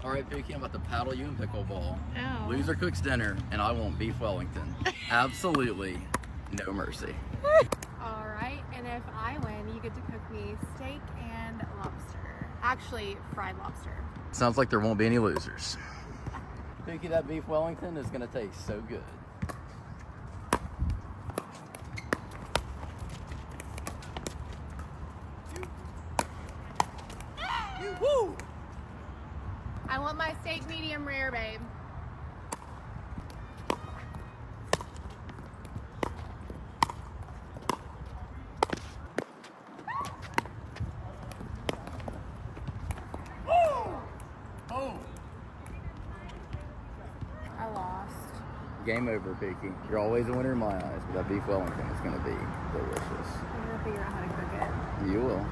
All right, Pookie, I'm about to paddle you in pickleball. Oh. Loser cooks dinner, and I want beef Wellington. Absolutely no mercy. All right, and if I win, you get to cook me steak and lobster. Actually, fried lobster. Sounds like there won't be any losers. Pookie, that beef Wellington is gonna taste so good. Woo! I want my steak medium rare, babe. Oh! I lost. Game over, Pookie. You're always a winner in my eyes, but that beef Wellington is gonna be delicious. I'm gonna figure out how to cook it. You will.